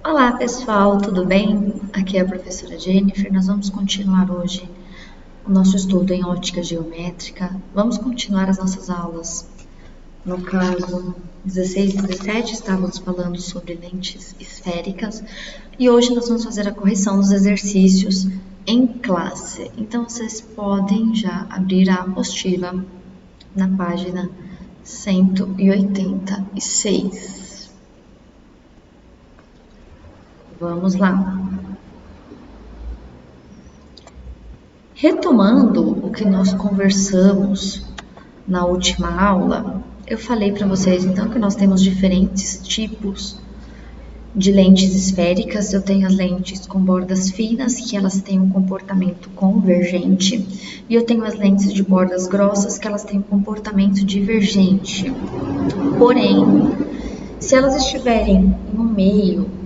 Olá pessoal, tudo bem? Aqui é a professora Jennifer. Nós vamos continuar hoje o nosso estudo em ótica geométrica. Vamos continuar as nossas aulas. No caso 16 e 17 estávamos falando sobre lentes esféricas e hoje nós vamos fazer a correção dos exercícios em classe. Então vocês podem já abrir a apostila na página 186. Vamos lá. Retomando o que nós conversamos na última aula, eu falei para vocês então que nós temos diferentes tipos de lentes esféricas. Eu tenho as lentes com bordas finas, que elas têm um comportamento convergente, e eu tenho as lentes de bordas grossas, que elas têm um comportamento divergente. Porém, se elas estiverem em um meio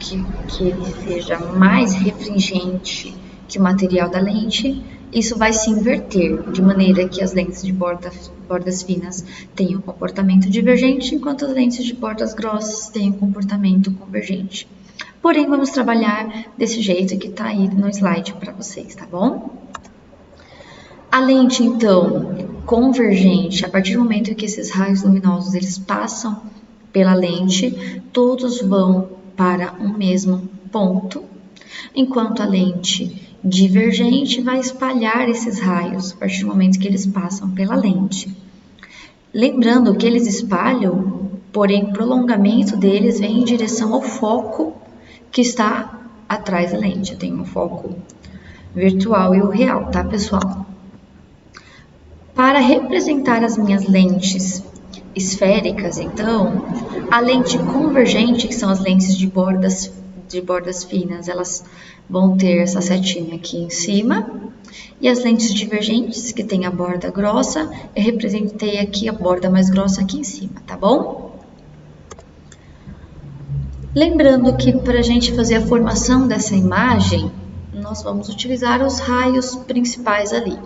que ele seja mais refringente que o material da lente, isso vai se inverter, de maneira que as lentes de bordas finas tenham um comportamento divergente, enquanto as lentes de bordas grossas tenham um comportamento convergente. Porém, vamos trabalhar desse jeito que está aí no slide para vocês, tá bom? A lente, então, convergente, a partir do momento em que esses raios luminosos eles passam pela lente, todos vão para um mesmo ponto, enquanto a lente divergente vai espalhar esses raios a partir do momento que eles passam pela lente. Lembrando que eles espalham, porém o prolongamento deles vem em direção ao foco que está atrás da lente. Eu tenho um foco virtual e o real, tá, pessoal? Para representar as minhas lentes esféricas, então, a lente convergente, que são as lentes de bordas finas, elas vão ter essa setinha aqui em cima, e as lentes divergentes, que tem a borda grossa, eu representei aqui a borda mais grossa aqui em cima, tá bom? Lembrando que para a gente fazer a formação dessa imagem, nós vamos utilizar os raios principais ali.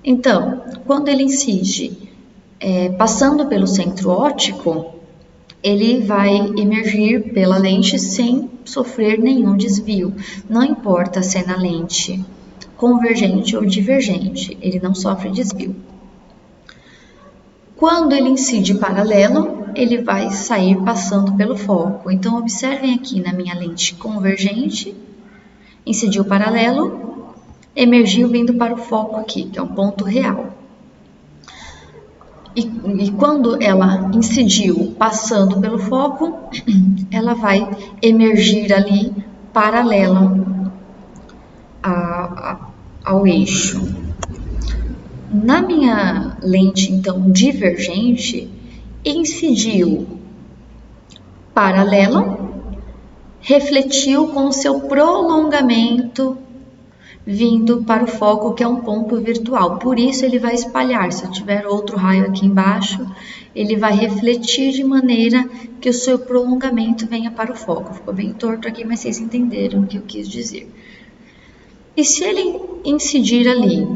Então, quando ele incide passando pelo centro óptico, ele vai emergir pela lente sem sofrer nenhum desvio. Não importa se é na lente convergente ou divergente, ele não sofre desvio. Quando ele incide paralelo, ele vai sair passando pelo foco. Então, observem aqui na minha lente convergente, incidiu paralelo, emergiu vindo para o foco aqui, que é um ponto real. E quando ela incidiu passando pelo foco, ela vai emergir ali paralelo ao eixo. Na minha lente, então, divergente, incidiu paralelo, refletiu com o seu prolongamento vindo para o foco, que é um ponto virtual. Por isso, ele vai espalhar. Se eu tiver outro raio aqui embaixo, ele vai refletir de maneira que o seu prolongamento venha para o foco. Ficou bem torto aqui, mas vocês entenderam o que eu quis dizer. E se ele incidir ali,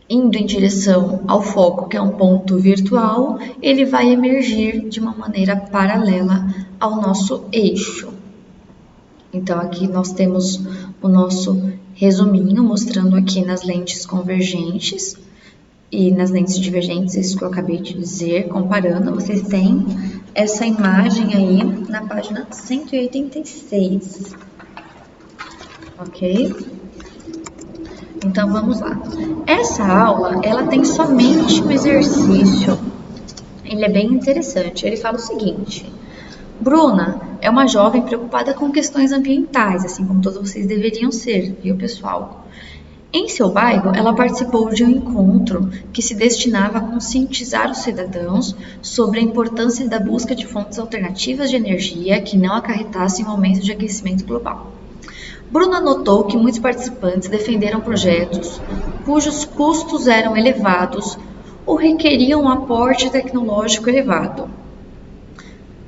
indo em direção ao foco, que é um ponto virtual, ele vai emergir de uma maneira paralela ao nosso eixo. Então, aqui nós temos o nosso resuminho, mostrando aqui nas lentes convergentes e nas lentes divergentes, isso que eu acabei de dizer, comparando. Vocês têm essa imagem aí na página 186, ok? Então, vamos lá. Essa aula, ela tem somente um exercício, ele é bem interessante. Ele fala o seguinte: Bruna é uma jovem preocupada com questões ambientais, assim como todos vocês deveriam ser, viu, pessoal? Em seu bairro, ela participou de um encontro que se destinava a conscientizar os cidadãos sobre a importância da busca de fontes alternativas de energia que não acarretassem um aumento de aquecimento global. Bruna notou que muitos participantes defenderam projetos cujos custos eram elevados ou requeriam um aporte tecnológico elevado.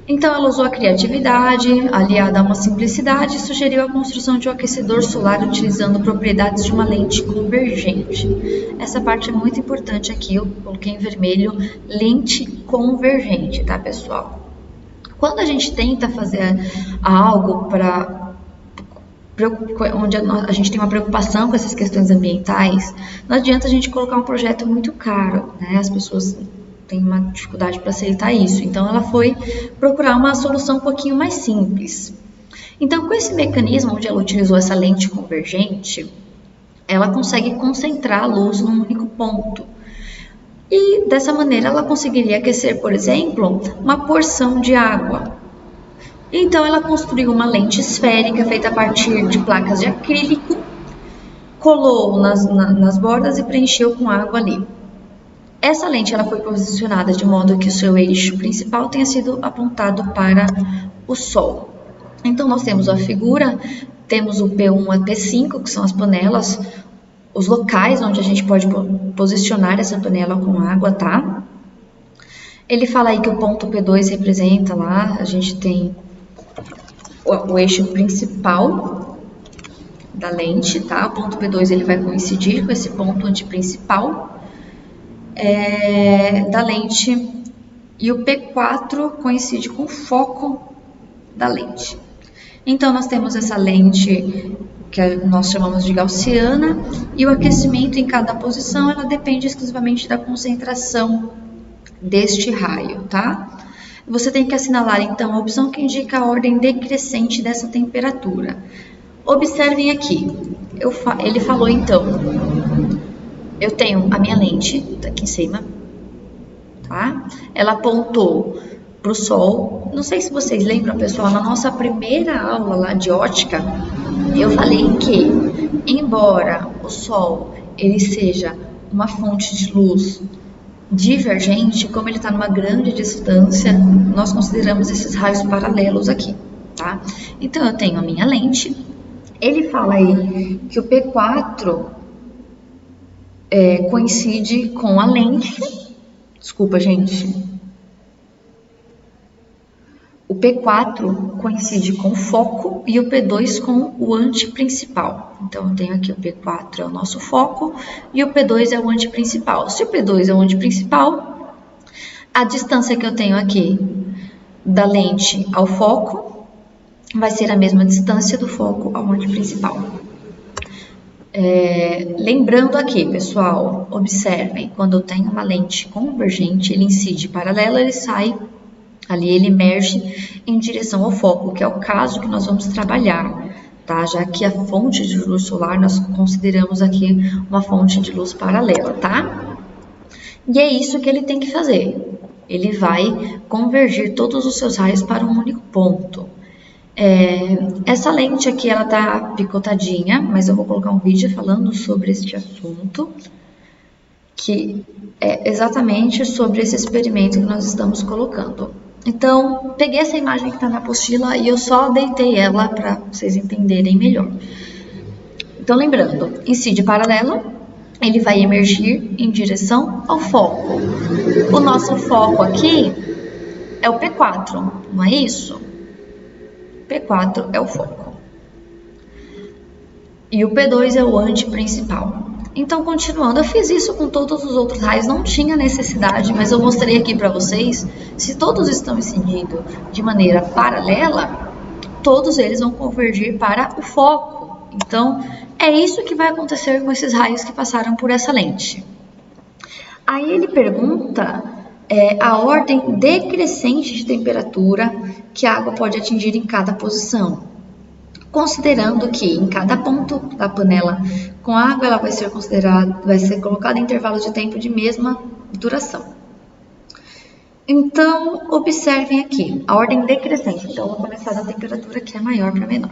Então, ela usou a criatividade, aliada a uma simplicidade, e sugeriu a construção de um aquecedor solar utilizando propriedades de uma lente convergente. Essa parte é muito importante aqui, eu coloquei em vermelho, lente convergente, tá, pessoal? Quando a gente tenta fazer algo onde a gente tem uma preocupação com essas questões ambientais, não adianta a gente colocar um projeto muito caro, né? As pessoas têm uma dificuldade para aceitar isso. Então, ela foi procurar uma solução um pouquinho mais simples. Então, com esse mecanismo onde ela utilizou essa lente convergente, ela consegue concentrar a luz num único ponto. E dessa maneira ela conseguiria aquecer, por exemplo, uma porção de água. Então ela construiu uma lente esférica feita a partir de placas de acrílico, colou nas bordas e preencheu com água ali. Essa lente ela foi posicionada de modo que o seu eixo principal tenha sido apontado para o Sol. Então nós temos a figura, temos o P1 a P5, que são as panelas, os locais onde a gente pode posicionar essa panela com água, tá? Ele fala aí que o ponto P2 representa lá, a gente tem o eixo principal da lente, tá? O ponto P2 ele vai coincidir com esse ponto antiprincipal da lente, e o P4 coincide com o foco da lente. Então, nós temos essa lente que nós chamamos de gaussiana, e o aquecimento em cada posição, ela depende exclusivamente da concentração deste raio, tá? Você tem que assinalar, então, a opção que indica a ordem decrescente dessa temperatura. Observem aqui, ele falou, então, eu tenho a minha lente, tá aqui em cima, tá? Ela apontou para o Sol. Não sei se vocês lembram, pessoal, na nossa primeira aula lá de ótica, eu falei que, embora o Sol ele seja uma fonte de luz divergente, como ele está numa grande distância, nós consideramos esses raios paralelos aqui, tá? Então, eu tenho a minha lente, ele fala aí que o P4 coincide com a lente, desculpa, gente, o P4 coincide com o foco e o P2 com o antiprincipal. Então, eu tenho aqui o P4 é o nosso foco e o P2 é o antiprincipal. Se o P2 é o antiprincipal, a distância que eu tenho aqui da lente ao foco vai ser a mesma distância do foco ao antiprincipal. Lembrando aqui, pessoal, observem, quando eu tenho uma lente convergente, ele incide paralelo, ele sai ali, ele emerge em direção ao foco, que é o caso que nós vamos trabalhar, tá? Já que a fonte de luz solar nós consideramos aqui uma fonte de luz paralela, tá? E é isso que ele tem que fazer. Ele vai convergir todos os seus raios para um único ponto. Essa lente aqui, ela tá picotadinha, mas eu vou colocar um vídeo falando sobre este assunto, que é exatamente sobre esse experimento que nós estamos colocando. Então, peguei essa imagem que está na apostila e eu só deitei ela para vocês entenderem melhor. Então, lembrando, incide paralelo, ele vai emergir em direção ao foco. O nosso foco aqui é o P4, não é isso? P4 é o foco. E o P2 é o antiprincipal. Então, continuando, eu fiz isso com todos os outros raios, não tinha necessidade, mas eu mostrei aqui para vocês, se todos estão incidindo de maneira paralela, todos eles vão convergir para o foco. Então, é isso que vai acontecer com esses raios que passaram por essa lente. Aí ele pergunta a ordem decrescente de temperatura que a água pode atingir em cada posição. Considerando que em cada ponto da panela com água ela vai ser colocada em intervalos de tempo de mesma duração. Então, observem aqui, a ordem decrescente. Então, eu vou começar da temperatura que é maior para menor.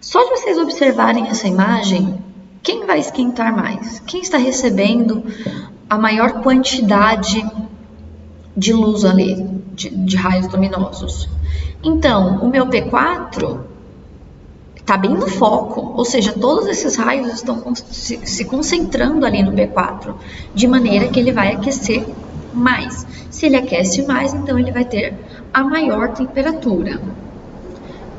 Só de vocês observarem essa imagem, quem vai esquentar mais? Quem está recebendo a maior quantidade de luz ali, de raios luminosos? Então, o meu P4 está bem no foco, ou seja, todos esses raios estão se concentrando ali no P4, de maneira que ele vai aquecer mais. Se ele aquece mais, então ele vai ter a maior temperatura.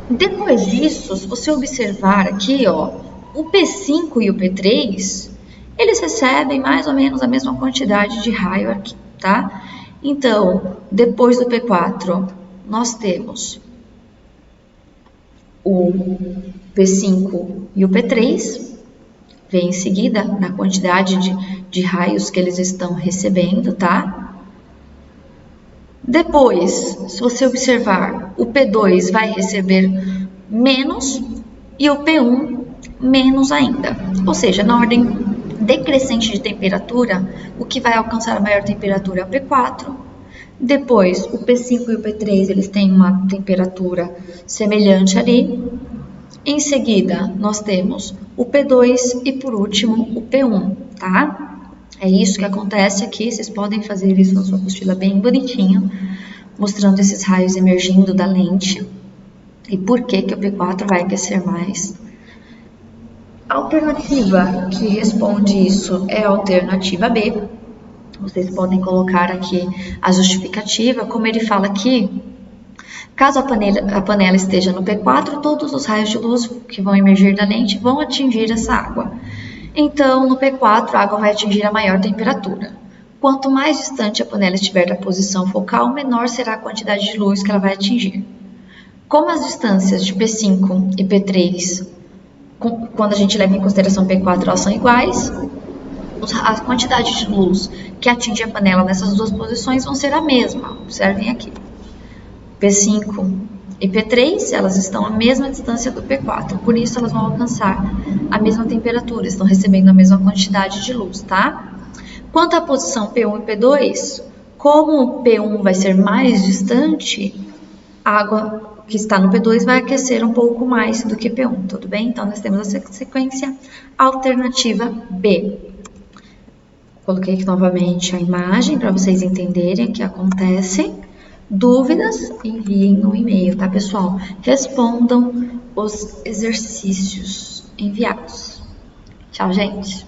Depois disso, se você observar aqui, ó, o P5 e o P3, eles recebem mais ou menos a mesma quantidade de raio aqui, tá? Então, depois do P4, nós temos o P5 e o P3, vem em seguida na quantidade de raios que eles estão recebendo, tá? Depois, se você observar, o P2 vai receber menos e o P1 menos ainda. Ou seja, na ordem decrescente de temperatura, o que vai alcançar a maior temperatura é o P4. Depois, o P5 e o P3, eles têm uma temperatura semelhante ali. Em seguida, nós temos o P2 e, por último, o P1, tá? É isso que acontece aqui, vocês podem fazer isso na sua apostila bem bonitinho, mostrando esses raios emergindo da lente e por que o P4 vai aquecer mais. A alternativa que responde isso é a alternativa B. Vocês podem colocar aqui a justificativa, como ele fala aqui. Caso a panela esteja no P4, todos os raios de luz que vão emergir da lente vão atingir essa água. Então, no P4, a água vai atingir a maior temperatura. Quanto mais distante a panela estiver da posição focal, menor será a quantidade de luz que ela vai atingir. Como as distâncias de P5 e P3, quando a gente leva em consideração P4, elas são iguais, a quantidade de luz que atinge a panela nessas duas posições vão ser a mesma. Observem aqui. P5 e P3, elas estão à mesma distância do P4, por isso elas vão alcançar a mesma temperatura, estão recebendo a mesma quantidade de luz, tá? Quanto à posição P1 e P2, como o P1 vai ser mais distante, a água que está no P2 vai aquecer um pouco mais do que P1, tudo bem? Então, nós temos a sequência alternativa B. Coloquei aqui novamente a imagem para vocês entenderem o que acontece. Dúvidas, enviem no e-mail, tá, pessoal? Respondam os exercícios enviados. Tchau, gente!